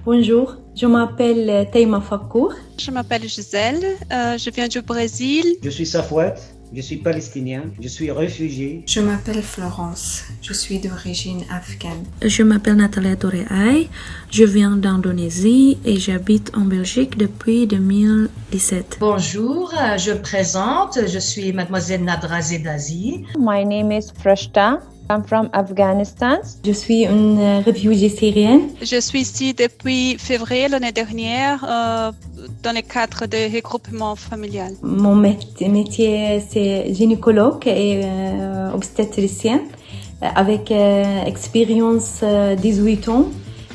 Bonjour, je m'appelle Teima Fakour. Je m'appelle Gisèle, je viens du Brésil. Je suis Safouet, je suis palestinien, je suis réfugié. Je m'appelle Florence, je suis d'origine afghane. Je m'appelle Natalia Toreai, je viens d'Indonésie et j'habite en Belgique depuis 2017. Bonjour, je présente, je suis mademoiselle Nadra Zedazi. My name is Frashta. I'm from Afghanistan. Je suis une réfugiée syrienne. Je suis ici depuis février l'année dernière dans le cadre de regroupement familial. Mon métier, c'est gynécologue et obstétricien avec expérience 18 ans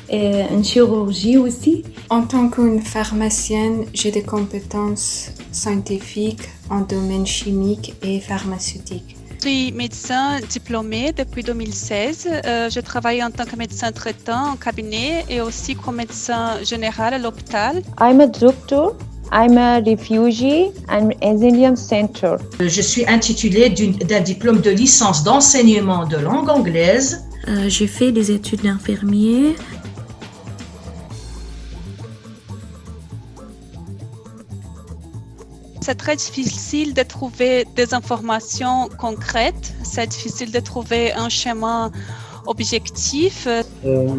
et une chirurgie aussi. En tant qu'une pharmacienne, j'ai des compétences scientifiques en domaine chimique et pharmaceutique. Je suis médecin diplômé depuis 2016. Je travaille en tant que médecin traitant en cabinet et aussi comme médecin général à l'hôpital. I'm a doctor. I'm a refugee and asylum center. Je suis intitulée d'un diplôme de licence d'enseignement de langue anglaise. J'ai fait des études d'infirmier. C'est très difficile de trouver des informations concrètes. C'est difficile de trouver un chemin objectif.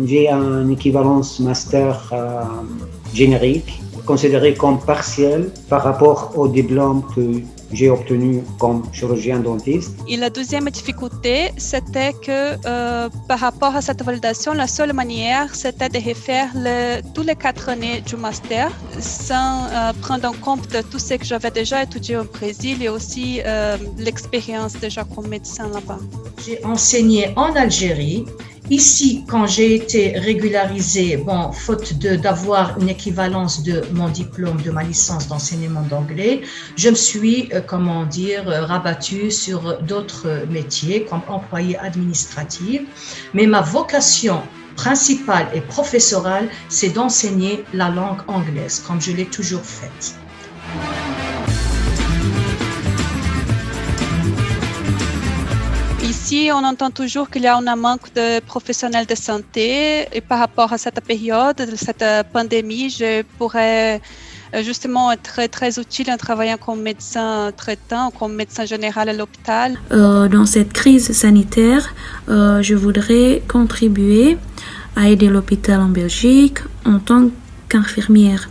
J'ai une équivalence master générique, considérée comme partielle par rapport au diplôme que j'ai obtenu comme chirurgien dentiste. Et la deuxième difficulté, c'était que par rapport à cette validation, la seule manière, c'était de refaire tous les 4 années du master sans prendre en compte tout ce que j'avais déjà étudié au Brésil et aussi l'expérience déjà comme médecin là-bas. J'ai enseigné en Algérie. Ici, quand j'ai été régularisée, faute d'avoir une équivalence de mon diplôme, de ma licence d'enseignement d'anglais, je me suis, rabattue sur d'autres métiers comme employée administrative. Mais ma vocation principale et professorale, c'est d'enseigner la langue anglaise, comme je l'ai toujours faite. Ici, on entend toujours qu'il y a un manque de professionnels de santé et par rapport à cette période, cette pandémie, je pourrais justement être très, très utile en travaillant comme médecin traitant, comme médecin général à l'hôpital. Dans cette crise sanitaire, je voudrais contribuer à aider l'hôpital en Belgique en tant qu'infirmière.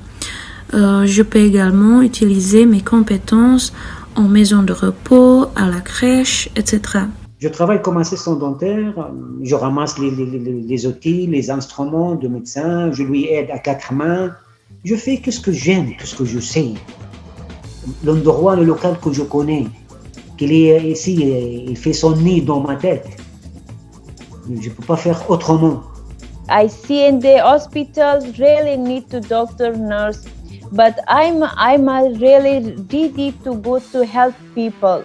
Je peux également utiliser mes compétences en maison de repos, à la crèche, etc. Je travaille comme assistant dentaire, je ramasse les outils, les instruments de médecin, je lui aide à 4 mains. Je fais ce que j'aime, ce que je sais. L'endroit, le local que je connais, qu'il est ici, il fait son nid dans ma tête. Je ne peux pas faire autrement. I see in the hospitals really need to doctor, nurse, but I'm really ready to go to help people.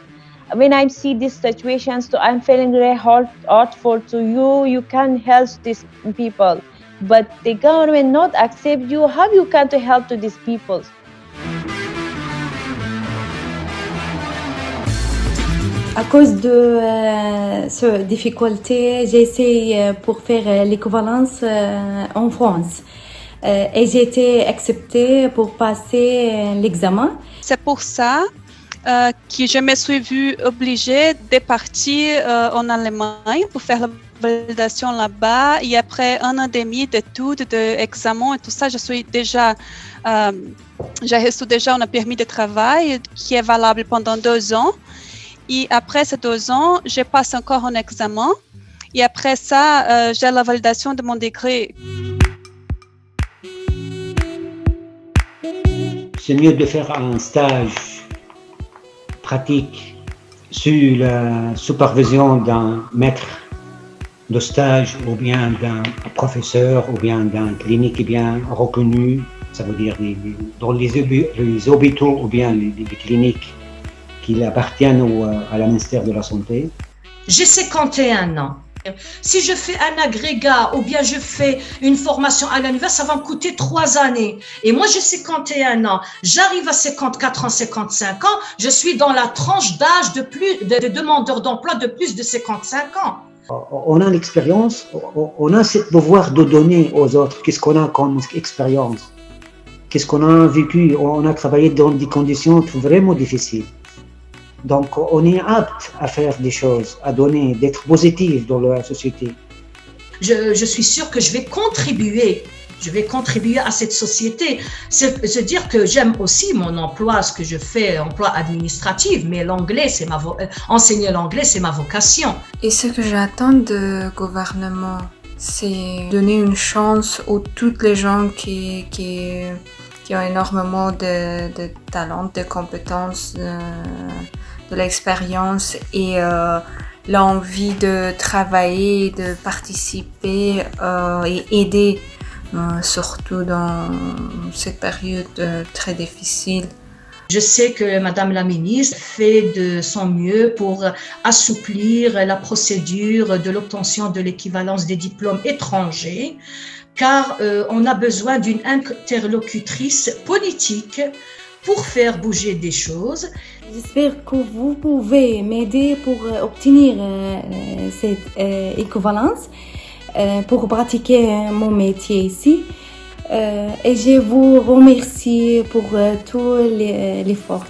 When I see these situations, so I'm feeling very hurtful to you. You can help these people, but the government not accept you. How you can to help to these people? À cause de cette difficulté, j'ai essayé pour faire l'équivalence en France. Et j'ai été acceptée pour passer l'examen. C'est pour ça que je me suis vue obligée de partir en Allemagne pour faire la validation là-bas. Et après 1 an et demi d'études, d'examens et tout ça, j'ai reçu déjà un permis de travail qui est valable pendant 2 ans. Et après ces 2 ans, je passe encore un examen. Et après ça, j'ai la validation de mon degré. C'est mieux de faire un stage pratique sous la supervision d'un maître de stage ou bien d'un professeur ou bien d'un clinique bien reconnu, ça veut dire dans les hôpitaux ou bien les cliniques qui appartiennent à la ministère de la Santé. J'ai 51 ans. Si je fais un agrégat ou bien je fais une formation à l'université, ça va me coûter 3 années. Et moi, j'ai 51 ans. J'arrive à 54 ans, 55 ans. Je suis dans la tranche d'âge de demandeurs d'emploi de plus de 55 ans. On a l'expérience, on a ce pouvoir de donner aux autres qu'est-ce qu'on a comme expérience, qu'est-ce qu'on a vécu. On a travaillé dans des conditions vraiment difficiles. Donc, on est apte à faire des choses, à donner, d'être positif dans la société. Je suis sûre que je vais contribuer à cette société. C'est dire que j'aime aussi mon emploi, ce que je fais, emploi administratif, mais l'anglais, enseigner l'anglais, c'est ma vocation. Et ce que j'attends du gouvernement, c'est donner une chance à toutes les gens qui ont énormément de talent, de compétences, de l'expérience et l'envie de travailler, de participer et aider, surtout dans cette période très difficile. Je sais que Madame la ministre fait de son mieux pour assouplir la procédure de l'obtention de l'équivalence des diplômes étrangers, car on a besoin d'une interlocutrice politique pour faire bouger des choses. J'espère que vous pouvez m'aider pour obtenir cette équivalence, pour pratiquer mon métier ici. Et je vous remercie pour tout l'effort.